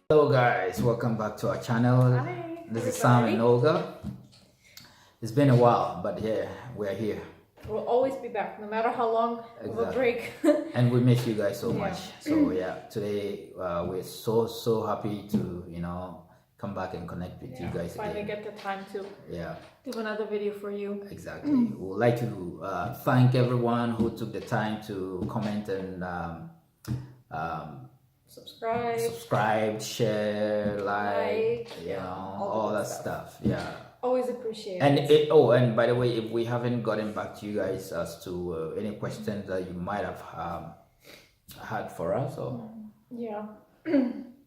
Hello guys, welcome back to our channel. Hi, This is everybody. Sam and Olga. It's been a while, but yeah, we're here. We'll always be back, no matter how long of a Exactly. break. And we miss you guys so Yeah. much. So yeah, today we're so happy to come back and connect with you guys Finally again. get the time to Yeah, do another video for you. exactly. We would like to thank everyone who took the time to comment and subscribe, share, like, all the that good stuff. Yeah. Always appreciate And it. and by the way, if we haven't gotten back to you guys as to any questions that you might have had for us, or Yeah.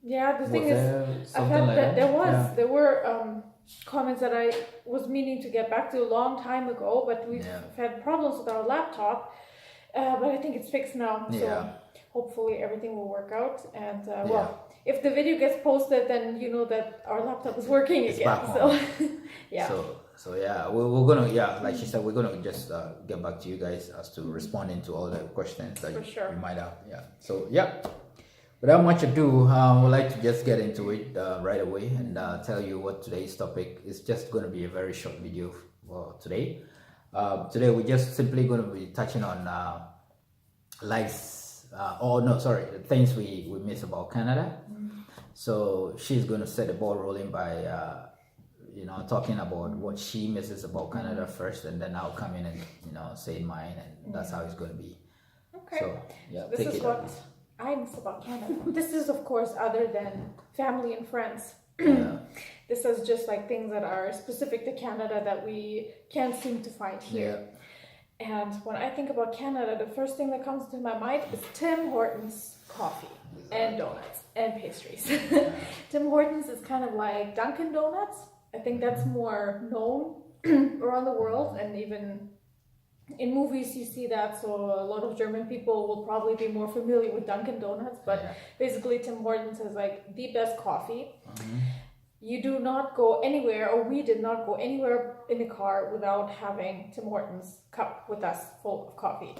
Yeah, the was thing there is, I've something had like that that? there were comments that I was meaning to get back to a long time ago, but we've had problems with our laptop. But I think it's fixed now, so hopefully everything will work out. And well, if the video gets posted, then you know that our laptop is working It's again. back So on. yeah. So yeah, we're gonna like she said, we're gonna just get back to you guys as to responding to all the questions that you might have. Yeah. So yeah. Without much ado, we'd like to just get into it right away and tell you what today's topic is. Just going to be a very short video for today. Today we're just simply going to be touching on the things we miss about Canada. So she's going to set the ball rolling by talking about what she misses about Canada first, and then I'll come in and say mine, and that's how it's going to be. Okay. So yeah, This is what I miss about Canada. This is, of course, other than family and friends. Yeah. This is just like things that are specific to Canada that we can't seem to find here. Yeah. And when I think about Canada, the first thing that comes to my mind is Tim Hortons coffee and donuts and pastries. Tim Hortons is kind of like Dunkin' Donuts. I think that's more known around the world, and even in movies you see that, so a lot of German people will probably be more familiar with Dunkin' Donuts, but basically Tim Hortons is like the best coffee. You do not go anywhere, or we did not go anywhere in the car without having Tim Hortons cup with us full of coffee.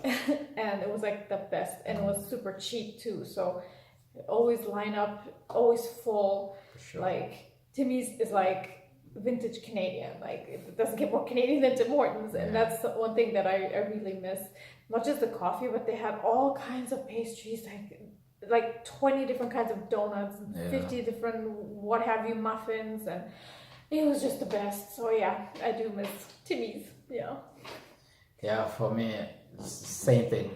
And it was like the best, and it was super cheap too, so always line up, always full. Sure. Like Timmy's is like vintage Canadian, like it doesn't get more Canadian than Tim Hortons, and that's one thing that I really miss. Not just the coffee, but they had all kinds of pastries, like 20 different kinds of donuts, 50 different what have you muffins, and it was just the best. So yeah, I do miss Timmy's. Yeah, for me same thing.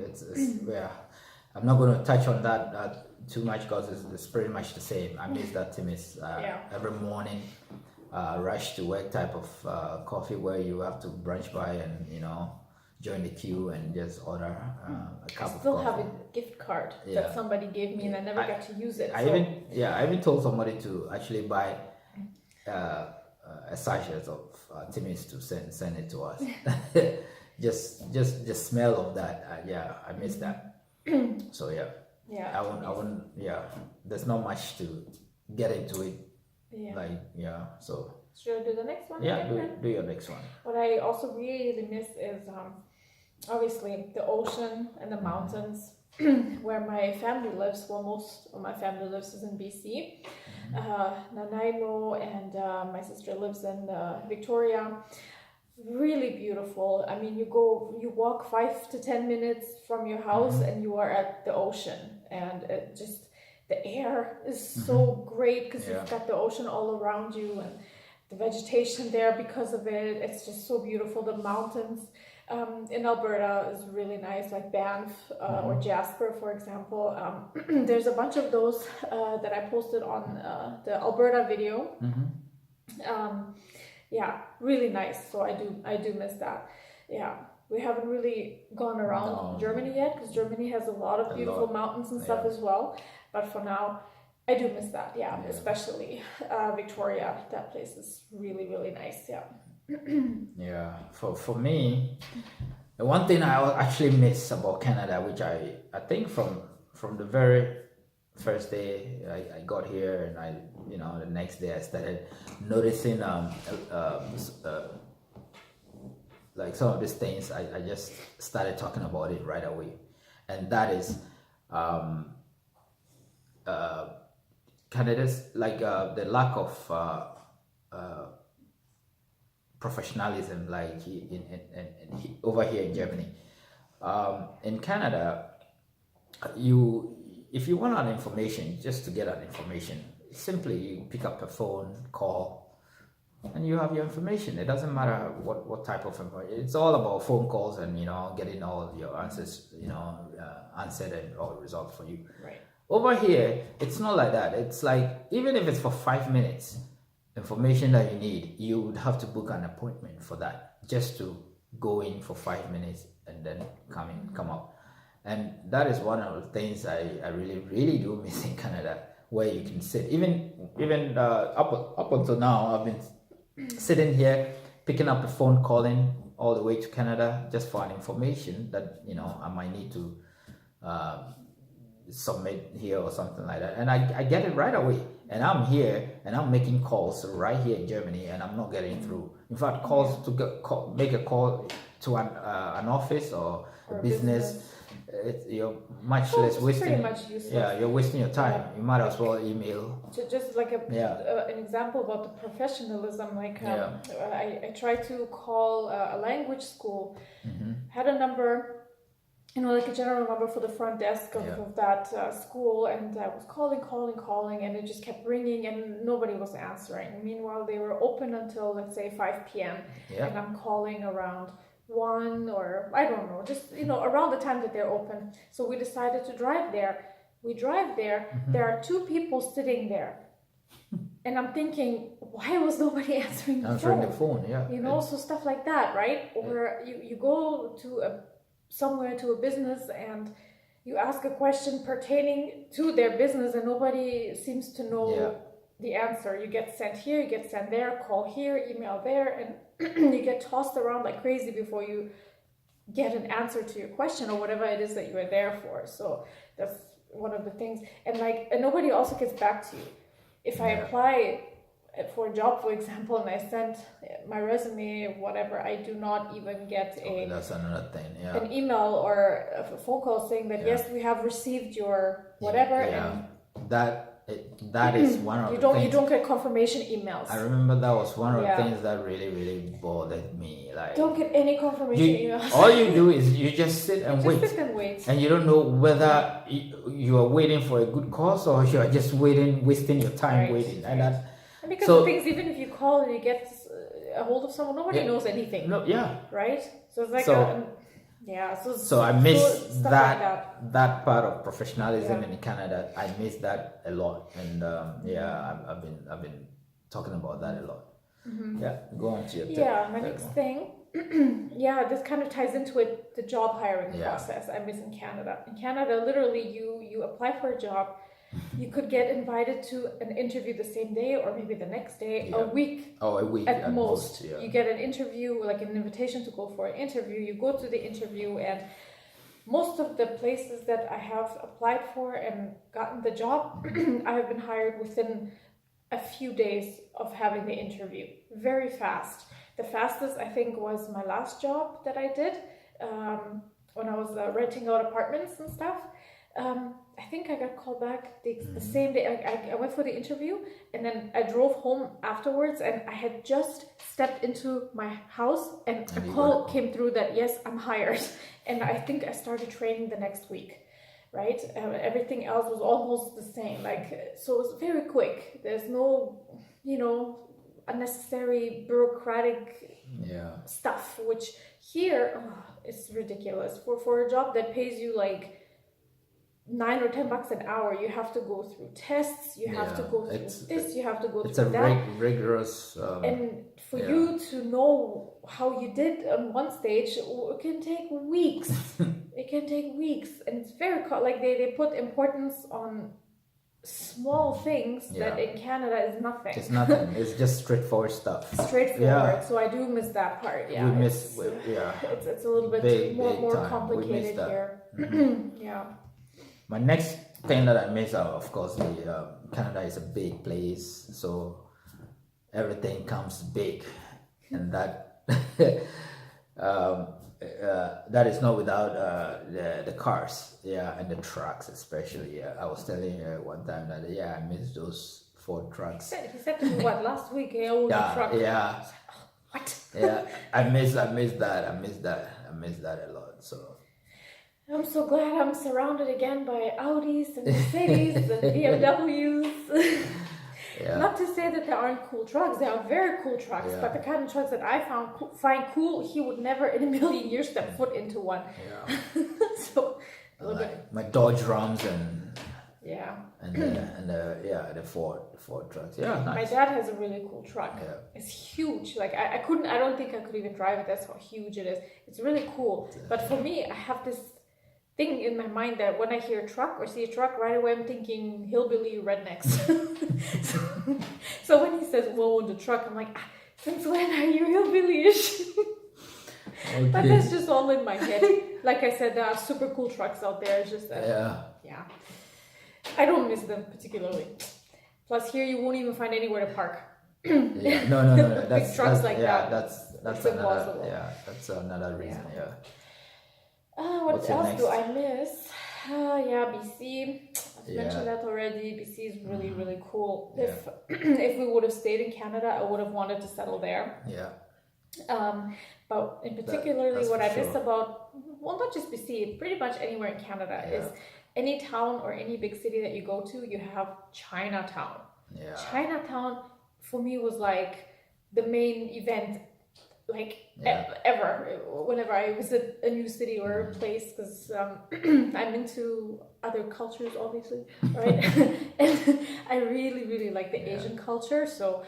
It's I'm not going to touch on that too much because it's pretty much the same. I miss that Timmy's every morning. Rush to work type of coffee where you have to brunch by and join the queue and just order a cup of coffee. I still have a gift card that somebody gave me, and I never got to use it. I even told somebody to actually buy a sachet of Timmy's to send it to us. just smell of that. I miss that. So I wouldn't. There's not much to get into it. So should I do the next one? Do your next one. What I also really miss is obviously the ocean and the mountains. Where my family lives. Well, most of my family lives is in BC, Nanaimo, and my sister lives in Victoria. Really beautiful. I mean, you walk 5 to 10 minutes from your house and you are at the ocean, and it just, the air is so great because you've got the ocean all around you, and the vegetation there because of it. It's just so beautiful. The mountains in Alberta is really nice, like Banff or Jasper, for example. There's a bunch of those that I posted on the Alberta video. Really nice. So I do miss that. We haven't really gone around Germany yet, because Germany has a lot of beautiful mountains and stuff as well. But for now, I do miss that. Especially Victoria. That place is really, really nice. For me, the one thing I actually miss about Canada, which I think from the very first day I got here, and the next day I started noticing like some of these things, I just started talking about it right away, and that is candidates, like the lack of professionalism, like over here in Germany. In Canada, if you want an information, just to get an information, simply you pick up a phone, call, and you have your information. It doesn't matter what type of information. It's all about phone calls and getting all your answers answered and all resolved for you. Right. Over here, it's not like that. It's like, even if it's for 5 minutes, information that you need, you would have to book an appointment for that, just to go in for 5 minutes and then come out. And that is one of the things I really do miss in Canada, where you can sit. Even up until now, I've been sitting here, picking up the phone, calling all the way to Canada just for an information that I might need to submit here or something like that, and I get it right away. And I'm here and I'm making calls right here in Germany, and I'm not getting through. In fact, calls to make a call to an office or a business. You're much less wasting. You're wasting your time. You might as well email. Just like an example about the professionalism. Like I tried to call a language school, had a number, like a general number for the front desk of that school, and I was calling, and it just kept ringing, and nobody was answering. Meanwhile, they were open until, let's say, 5 p.m. And I'm calling around 1, or I don't know, just around the time that they're open. So we decided to drive there. We drive there. There are 2 people sitting there, and I'm thinking, why was nobody answering the phone? So stuff like that, right? Or you go to somewhere to a business and you ask a question pertaining to their business, and nobody seems to know the answer. You get sent here, you get sent there, call here, email there, and you get tossed around like crazy before you get an answer to your question or whatever it is that you are there for. So that's one of the things. And nobody also gets back to you. If I apply for a job, for example, and I sent my resume, whatever, I do not even get that's another thing. An email or a phone call saying that yes, we have received your whatever. And that is one of the things. You don't get confirmation emails. I remember that was one of the things that really bothered me. Like, don't get any confirmation emails. All you do is you just sit and wait. And you don't know whether you are waiting for a good cause or you are just wasting your time waiting. And that. And because the things, even if you call and you get a hold of someone, nobody knows anything. Right? So it's like So I miss that part of professionalism in Canada. I miss that a lot, and I've been talking about that a lot. Go on to your my next thing. This kind of ties into it. The job hiring process I miss in Canada. In Canada, literally, you apply for a job. You could get invited to an interview the same day or maybe the next day, a week at most. You get an interview, like an invitation to go for an interview. You go to the interview, and most of the places that I have applied for and gotten the job, I have been hired within a few days of having the interview. Very fast. The fastest, I think, was my last job that I did when I was renting out apartments and stuff. I think I got called back the same day. I went for the interview, and then I drove home afterwards, and I had just stepped into my house, and a call came through that, yes, I'm hired. And I think I started training the next week, right? Everything else was almost the same. So it was very quick. There's no, unnecessary bureaucratic stuff, which here, it's ridiculous. For a job that pays you like $9 or $10 an hour, you have to go through tests, you have to go through this, you have to go through that. It's a rigorous and for you to know how you did on one stage, it can take weeks. It can take weeks, and it's very they put importance on small things that in Canada is nothing. It's nothing. It's just straightforward stuff. So I do miss that part. We miss it's a little bit more complicated here. My next thing that I miss, of course, Canada is a big place, so everything comes big, and that that is not without the cars, yeah, and the trucks especially. Yeah, I was telling you one time that I miss those Ford trucks. He said to me what last week? I owned a truck. Yeah. Oh, what? Yeah, I miss that. I miss that a lot. So. I'm so glad I'm surrounded again by Audis and Mercedes and BMWs. Yeah. Not to say that there aren't cool trucks, there are very cool trucks, but the kind of trucks that I find cool, he would never in a million years step foot into one. Yeah. So like my Dodge Rams and the Ford trucks. Yeah, nice. My dad has a really cool truck. Yeah. It's huge. Like I don't think I could even drive it. That's how huge it is. It's really cool. But for me, I have this thing in my mind that when I hear a truck or see a truck, right away I'm thinking hillbilly rednecks. So when he says, "Whoa, the truck," I'm like, since when are you hillbilly-ish? Okay. But that's just all in my head. Like I said, there are super cool trucks out there. It's just that, I don't miss them particularly. Plus, here you won't even find anywhere to park. No. That's big trucks like that. That's another. Yeah, that's another reason. Yeah. What else do I miss? BC. I've mentioned that already. BC is really, really cool. Yeah. If we would have stayed in Canada, I would have wanted to settle there. Yeah. But in particularly, what I miss about, well, not just BC, pretty much anywhere in Canada is any town or any big city that you go to, you have Chinatown. Yeah. Chinatown for me was like the main event. Ever whenever I visit a new city or a place, because I'm into other cultures obviously, right? And I really, really like the Asian culture, so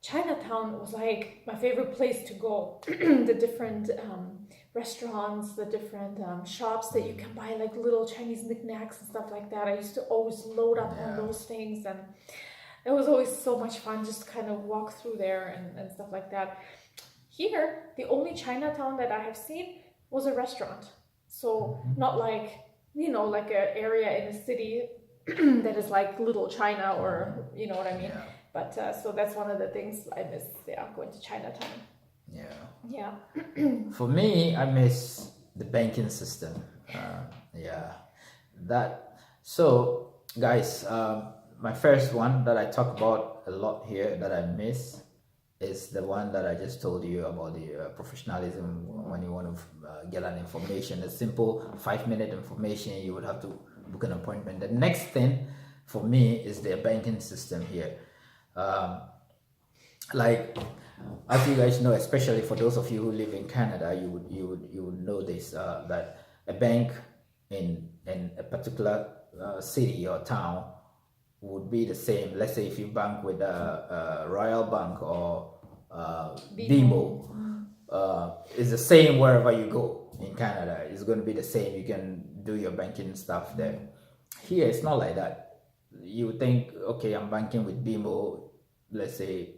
Chinatown was like my favorite place to go. The different restaurants, the different shops that you can buy like little Chinese knickknacks and stuff like that. I used to always load up on those things, and it was always so much fun just to kind of walk through there and stuff like that. Here, the only Chinatown that I have seen was a restaurant. So not like, like an area in a city that is like Little China, or you know what I mean. Yeah. But so that's one of the things I miss. Going to Chinatown. Yeah. For me, I miss the banking system. So guys, my first one that I talk about a lot here that I miss is the one that I just told you about, the professionalism. When you want to get an information, a simple 5-minute information, you would have to book an appointment. The next thing for me is the banking system here. Like, as you guys know, especially for those of you who live in Canada, you would know this, that a bank in a particular city or town would be the same. Let's say if you bank with Royal Bank or BMO, it's the same wherever you go in Canada. It's going to be the same. You can do your banking stuff there. Here, it's not like that. You would think, okay, I'm banking with BMO, let's say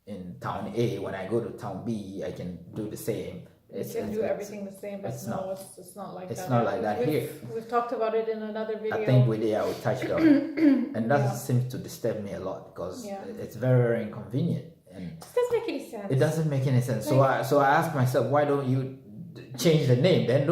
in town A. When I go to town B, I can do the same. You can do everything the same, but it's not like that. It's not like that here. We've talked about it in another video. I think we touched on it. And that seems to disturb me a lot, because it's very, very inconvenient. And it doesn't make any sense. It doesn't make any sense. So I ask myself, why don't you change the name? Then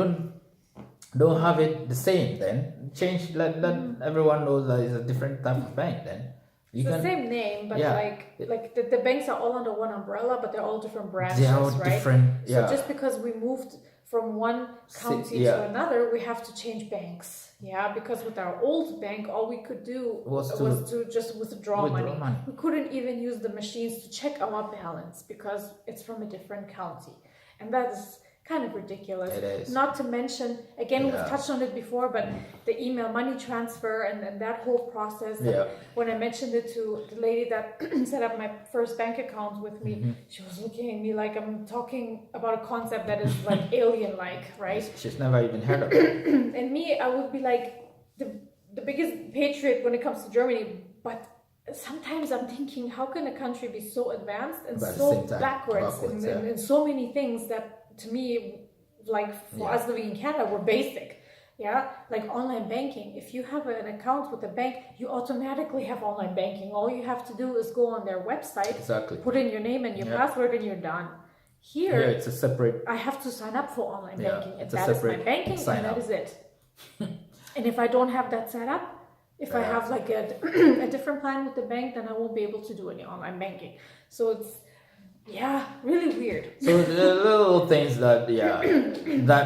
don't have it the same. Then change. Let everyone know that it's a different type of bank. Then it's the same name, but like the banks are all under one umbrella, but they're all different branches. They're all right? different. So just because we moved from one county to another, we have to change banks. Yeah, because with our old bank, all we could do was to just withdraw money. We couldn't even use the machines to check our balance because it's from a different county. And that is kind of ridiculous. It is. Not to mention, again, we've touched on it before, but the email money transfer and that whole process. When I mentioned it to the lady that set up my first bank account with me, she was looking at me like I'm talking about a concept that is like alien-like, right? She's never even heard of it. And me, I would be like the biggest patriot when it comes to Germany, but sometimes I'm thinking, how can a country be so advanced and so backwards in so many things that, to me, like for us living in Canada, we're basic. Like online banking. If you have an account with a bank, you automatically have online banking. All you have to do is go on their website, put in your name and your password, and you're done. Here, it's a separate. I have to sign up for online banking, and it's a that is my separate banking, and sign that up. is it. And if I don't have that set up, if I have like a different plan with the bank, then I won't be able to do any online banking. So it's really weird. So the little things that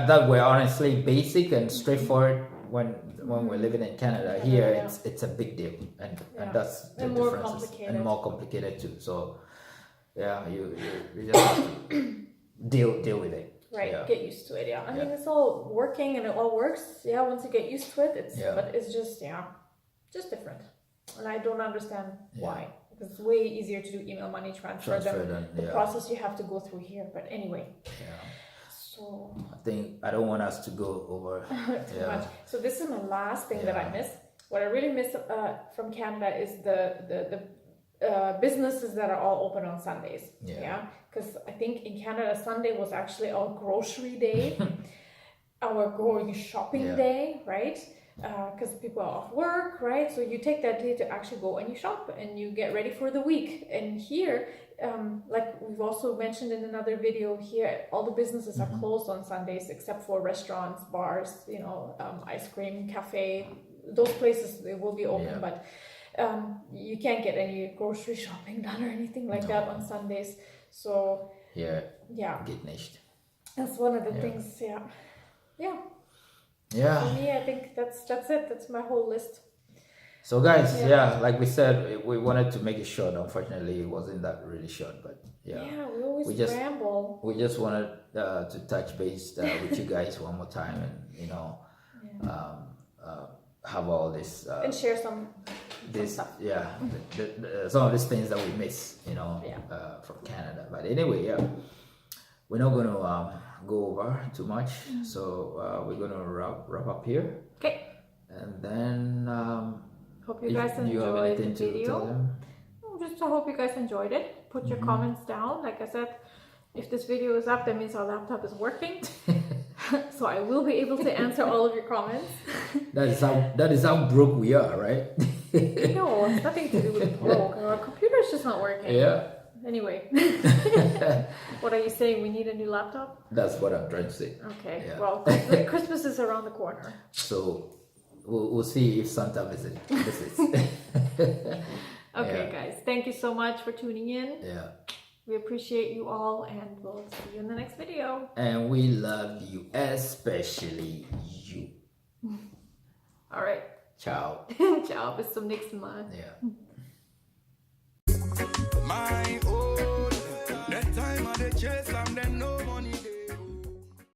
that were honestly basic and straightforward when we're living in Canada. Here it's a big deal, and that's the difference, and more complicated too. So you just have to deal with it. Right, get used to it. I mean, it's all working and it all works. Once you get used to it, but it's just different, and I don't understand why. Because it's way easier to do email money transfer than the process you have to go through here. But anyway, so I don't want us to go over too much. So this is my last thing that I miss. What I really miss from Canada is the businesses that are all open on Sundays. Because I think in Canada, Sunday was actually our grocery day, our going shopping day, right? Because people are off work, right? So you take that day to actually go and you shop and you get ready for the week. And here, like we've also mentioned in another video, here all the businesses are closed on Sundays except for restaurants, bars, ice cream, cafe. Those places, they will be open, but you can't get any grocery shopping done or anything like that on Sundays. So get niched. That's one of the things. For me, I think that's it. That's my whole list. So guys, like we said, we wanted to make it short. Unfortunately, it wasn't that really short, but we always ramble. We just wanted to touch base with you guys one more time, and have all this and share some stuff. Some of these things that we miss, from Canada. But anyway, we're not gonna go over too much, so we're gonna wrap up here. Okay. And then hope you guys enjoyed the video. I hope you guys enjoyed it. Put your comments down. Like I said, if this video is up, that means our laptop is working. So I will be able to answer all of your comments. That is how broke we are, right? No, it's nothing to do with broke. Our computer's just not working. Anyway, what are you saying? We need a new laptop? That's what I'm trying to say. Okay. Well, Christmas is around the corner. So we'll see if Santa visits. Okay, guys. Thank you so much for tuning in. We appreciate you all, and we'll see you in the next video. And we love you, especially you. All right. Ciao. Ciao. Bis zum nächsten Mal. My own, that time of the chase, and then no money.